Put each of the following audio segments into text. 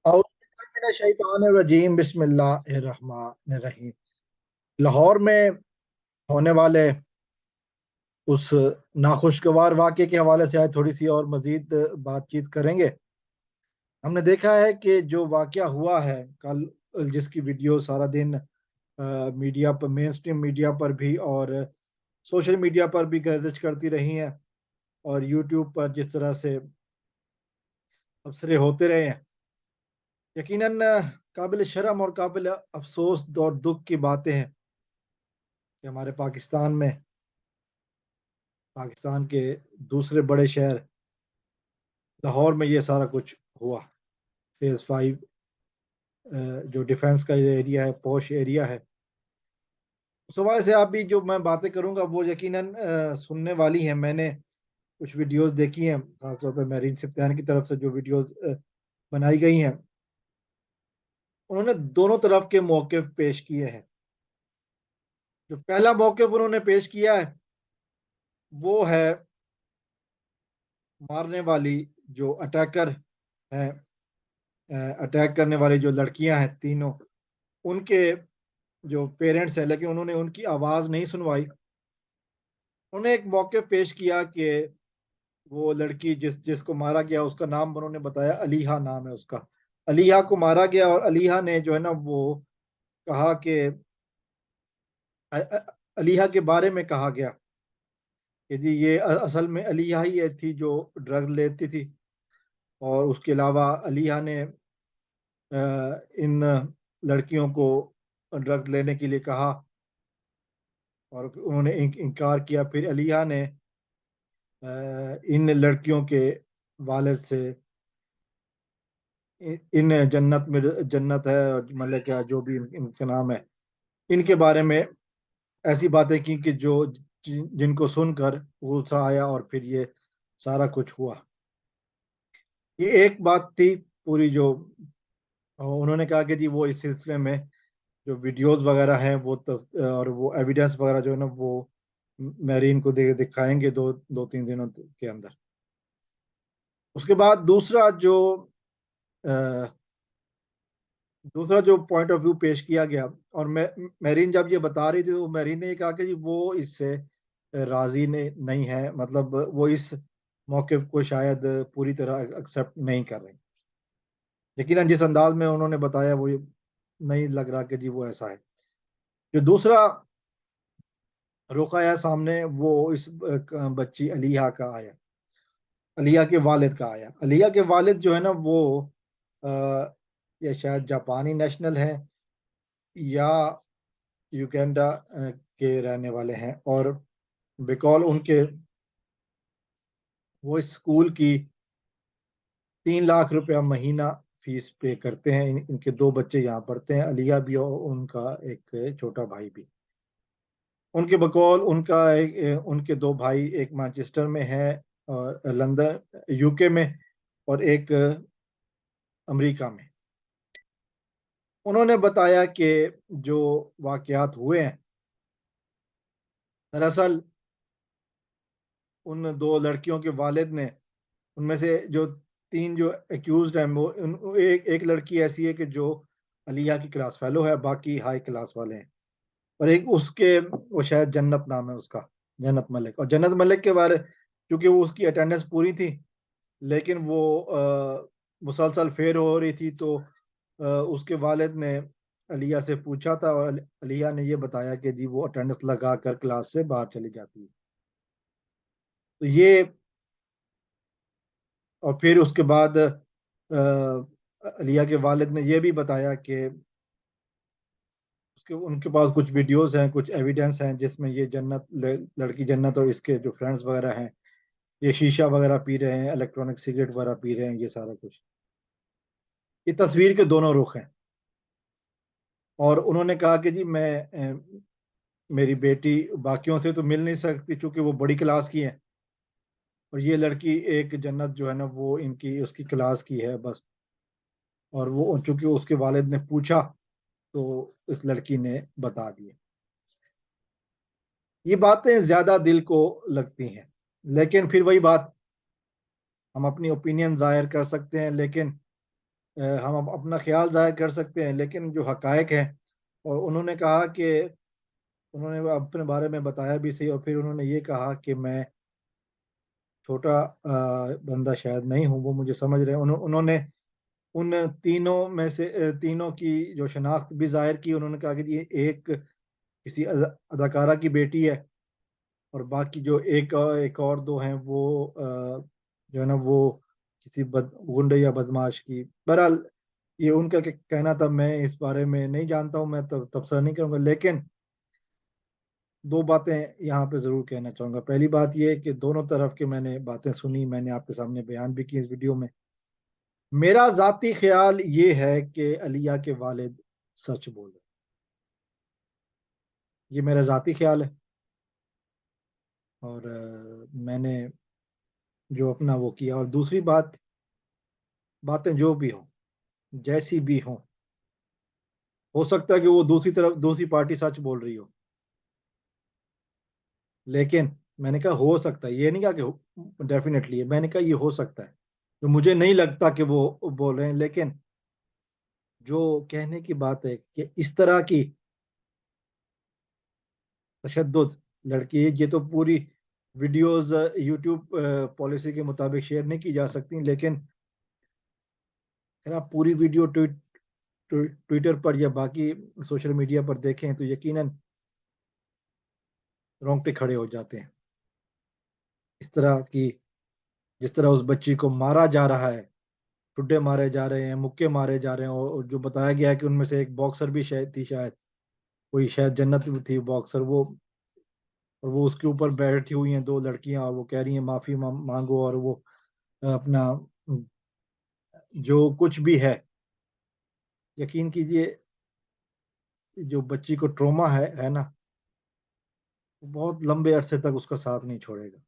औज़ुबिल्लाहिमिनश्शैतानिर्रजीम बिस्मिल्लाहिर्रहमानिर्रहीम। लाहौर में होने वाले उस नाखुशगवार वाक़े के हवाले से आज थोड़ी सी और मज़ीद बातचीत करेंगे। हमने देखा है कि जो वाक़या हुआ है कल, जिसकी वीडियो सारा दिन मीडिया पर, मेन स्ट्रीम मीडिया पर भी और सोशल मीडिया पर भी गर्दिश करती रही हैं, और यूट्यूब पर जिस तरह से तबसरे होते रहे हैं, यकीनन काबिल शर्म और काबिल अफ़सोस और दुःख की बातें हैं कि हमारे पाकिस्तान के दूसरे बड़े शहर लाहौर में ये सारा कुछ हुआ। फेज़ 5 जो डिफेंस का एरिया है, पॉश एरिया है, उस हवाले से अभी जो मैं बातें करूँगा वो यकीनन सुनने वाली हैं। मैंने कुछ वीडियोज़ देखी हैं, ख़ासतौर पे मेरीन सिप्तान की तरफ से जो वीडियोज़ बनाई गई हैं, उन्होंने दोनों तरफ के मौक़िफ़ पेश किए हैं। जो पहला मौक़िफ़ उन्होंने पेश किया है, वो है मारने वाली जो अटैकर हैं, अटैक करने वाली जो लड़कियां हैं तीनों, उनके जो पेरेंट्स हैं, लेकिन उन्होंने उनकी आवाज़ नहीं सुनवाई। उन्होंने एक मौके पेश किया कि वो लड़की जिसको मारा गया, उसका नाम उन्होंने बताया, अलीहा नाम है उसका। अलीहा को मारा गया और अलीहा ने जो है ना वो कहा कि अलीहा के बारे में कहा गया कि जी ये असल में अलीहा ही थी जो ड्रग लेती थी, और उसके अलावा अलीहा ने इन लड़कियों को ड्रग्स लेने के लिए कहा और उन्होंने इनकार किया। फिर अलिया ने इन लड़कियों के वालिद से इन जन्नत है और मतलब क्या जो भी इनका नाम है, इनके बारे में ऐसी बातें की कि जिनको सुनकर गुस्सा आया और फिर ये सारा कुछ हुआ। ये एक बात थी पूरी जो उन्होंने कहा कि जी वो इस सिलसिले में जो वीडियोस वगैरह हैं वो और वो एविडेंस वगैरह जो है ना वो मैरीन को दिखाएंगे दो तीन दिनों के अंदर। उसके बाद अ, दूसरा जो पॉइंट ऑफ व्यू पेश किया गया, और मैरीन जब ये बता रही थी तो मैरीन ने ये कहा कि जी वो इससे राजी नहीं है, मतलब वो इस मौके को शायद पूरी तरह एक्सेप्ट नहीं कर रही। लेकिन जिस अंदाज में उन्होंने बताया वो ये नहीं लग रहा कि जी वो ऐसा है। जो दूसरा रुख आया सामने वो इस बच्ची अलीहा का आया, अलिया के वालिद का आया। अलिया के वालिद जो है ना वो अ, ये शायद जापानी नेशनल है या युगांडा के रहने वाले हैं, और बिकॉल उनके वो इस स्कूल की 3 लाख रुपया महीना फीस पे करते हैं। इनके दो बच्चे यहाँ पढ़ते हैं, अलिया भी और उनका एक छोटा भाई भी। उनके बकौल उनके दो भाई, एक मैनचेस्टर में है और लंदन यूके में, और एक अमेरिका में। उन्होंने बताया कि जो वाकयात हुए हैं, दरअसल उन दो लड़कियों के वालिद ने, उनमें से जो तीन जो एक्यूज हैं वो एक लड़की ऐसी है कि जो अलिया की क्लास फेलो है, बाकी हाई क्लास वाले हैं। और एक उसके वो शायद जन्नत नाम है उसका, जन्नत मलिक। और जन्नत मलिक के बारे, क्योंकि वो उसकी अटेंडेंस पूरी थी लेकिन वो मुसलसल फेल हो रही थी, तो उसके वालिद ने अलिया से पूछा था और अलिया ने ये बताया कि जी वो अटेंडेंस लगा कर क्लास से बाहर चली जाती है। तो ये, और फिर उसके बाद अलिया के वालिद ने यह भी बताया कि उसके उनके पास कुछ वीडियोस हैं, कुछ एविडेंस हैं जिसमें ये लड़की जन्नत और इसके जो फ्रेंड्स वगैरह हैं, ये शीशा वगैरह पी रहे हैं, इलेक्ट्रॉनिक सिगरेट वगैरह पी रहे हैं, ये सारा कुछ। ये तस्वीर के दोनों रुख हैं। और उन्होंने कहा कि जी मेरी बेटी बाकियों से तो मिल नहीं सकती क्योंकि वो बड़ी क्लास की है, और ये लड़की एक जन्नत जो है ना वो इनकी उसकी क्लास की है बस। और वो चूंकि उसके वालिद ने पूछा तो इस लड़की ने बता दिए। ये बातें ज्यादा दिल को लगती हैं, लेकिन फिर वही बात, हम अपनी ओपिनियन जाहिर कर सकते हैं, लेकिन हम अपना ख्याल जाहिर कर सकते हैं, लेकिन जो हकायक है, और उन्होंने कहा कि उन्होंने अपने बारे में बताया भी सही, और फिर उन्होंने ये कहा कि मैं छोटा बंदा शायद नहीं हूँ, वो मुझे समझ रहे हैं। उन्होंने उन तीनों में से तीनों की जो शनाख्त भी जाहिर की। उन्होंने कहा कि ये एक किसी अदाकारा की बेटी है, और बाकी जो एक और दो हैं वो जो है ना, वो किसी गुंडे या बदमाश की। बहरहाल ये उनका कहना था, मैं इस बारे में नहीं जानता हूँ, मैं तबसरा नहीं करूंगा। लेकिन दो बातें यहाँ पे जरूर कहना चाहूंगा। पहली बात ये है कि दोनों तरफ की मैंने बातें सुनी, मैंने आपके सामने बयान भी की इस वीडियो में। मेरा जाती ख्याल ये है कि अलिया के वालिद सच बोले। ये मेरा जाती ख्याल है, और मैंने जो अपना वो किया। और दूसरी बात, बातें जो भी हों, जैसी भी हों, हो सकता है कि वो दूसरी तरफ दूसरी पार्टी सच बोल रही हो, लेकिन मैंने कहा हो सकता है, ये नहीं कहा कि डेफिनेटली है, मैंने कहा ये हो सकता है। तो मुझे नहीं लगता कि वो बोल रहे हैं, लेकिन जो कहने की बात है कि इस तरह की तशद्दुद लड़की, ये तो पूरी वीडियोस यूट्यूब पॉलिसी के मुताबिक शेयर नहीं की जा सकती, लेकिन अगर आप पूरी वीडियो ट्विटर पर या बाकी सोशल मीडिया पर देखें तो यकीनन रोंगटे खड़े हो जाते हैं। इस तरह की, जिस तरह उस बच्ची को मारा जा रहा है, ठुड्डे मारे जा रहे हैं, मुक्के मारे जा रहे हैं, और जो बताया गया है कि उनमें से एक बॉक्सर भी शायद थी, शायद कोई शायद जन्नत में थी बॉक्सर वो, और वो उसके ऊपर बैठी हुई हैं दो लड़कियां, और वो कह रही हैं माफी मांगो, और वो अपना जो कुछ भी है, यकीन कीजिए जो बच्ची को ट्रोमा है ना, वो बहुत लंबे अरसे तक उसका साथ नहीं छोड़ेगा।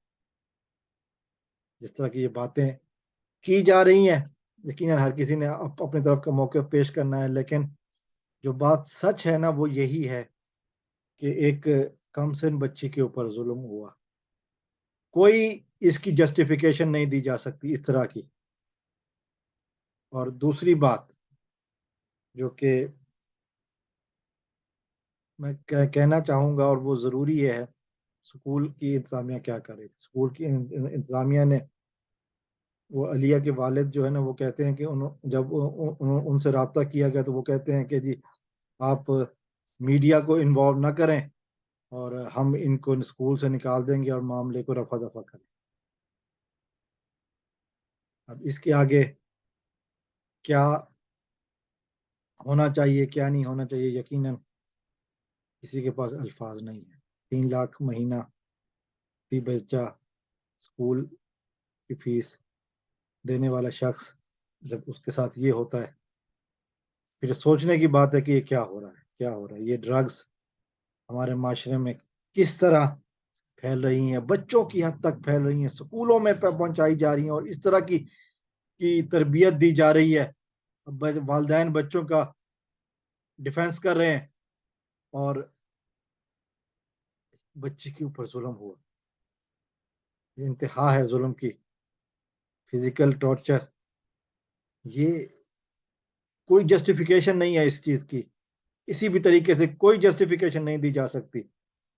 जिस तरह की ये बातें की जा रही हैं, यकीनन हर किसी ने अपनी तरफ का मौके पेश करना है, लेकिन जो बात सच है ना, वो यही है कि एक कमसिन बच्ची के ऊपर जुल्म हुआ। कोई इसकी जस्टिफिकेशन नहीं दी जा सकती इस तरह की। और दूसरी बात जो कि मैं कहना चाहूंगा, और वो ज़रूरी है, स्कूल की इंतज़ामिया क्या करे। स्कूल की इंतज़ामिया ने, वो अलिया के वालिद जो है ना, वो कहते हैं कि जब उनसे रब्ता किया गया तो वो कहते हैं कि जी आप मीडिया को इन्वॉल्व ना करें, और हम इनको स्कूल से निकाल देंगे और मामले को रफा दफा करें। अब इसके आगे क्या होना चाहिए, क्या नहीं होना चाहिए, यकीनन किसी के पास अल्फाज नहीं है। 3 लाख महीना फी बच्चा, स्कूल की फीस देने वाला शख्स, जब उसके साथ ये होता है, फिर सोचने की बात है कि ये क्या हो रहा है, क्या हो रहा है। ये ड्रग्स हमारे माशरे में किस तरह फैल रही हैं, बच्चों की हद तक फैल रही हैं, स्कूलों में पहुंचाई जा रही हैं, और इस तरह की तरबियत दी जा रही है। वालदैन बच्चों का डिफेंस कर रहे हैं, और बच्चे के ऊपर जुल्म हुआ। ये इंतहा है जुल्म की। फिजिकल टॉर्चर, ये कोई जस्टिफिकेशन नहीं है इस चीज की। किसी भी तरीके से कोई जस्टिफिकेशन नहीं दी जा सकती।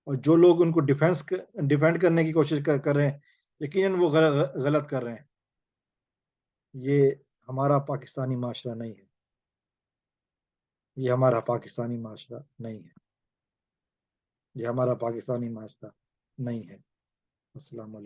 और जो लोग उनको डिफेंड करने की कोशिश कर रहे हैं, यकीनन वो गलत कर रहे हैं। ये हमारा पाकिस्तानी माशरा नहीं है। ये हमारा पाकिस्तानी माशरा नहीं है। ये हमारा पाकिस्तानी माशरा नहीं है। अस्सलाम वालेकुम।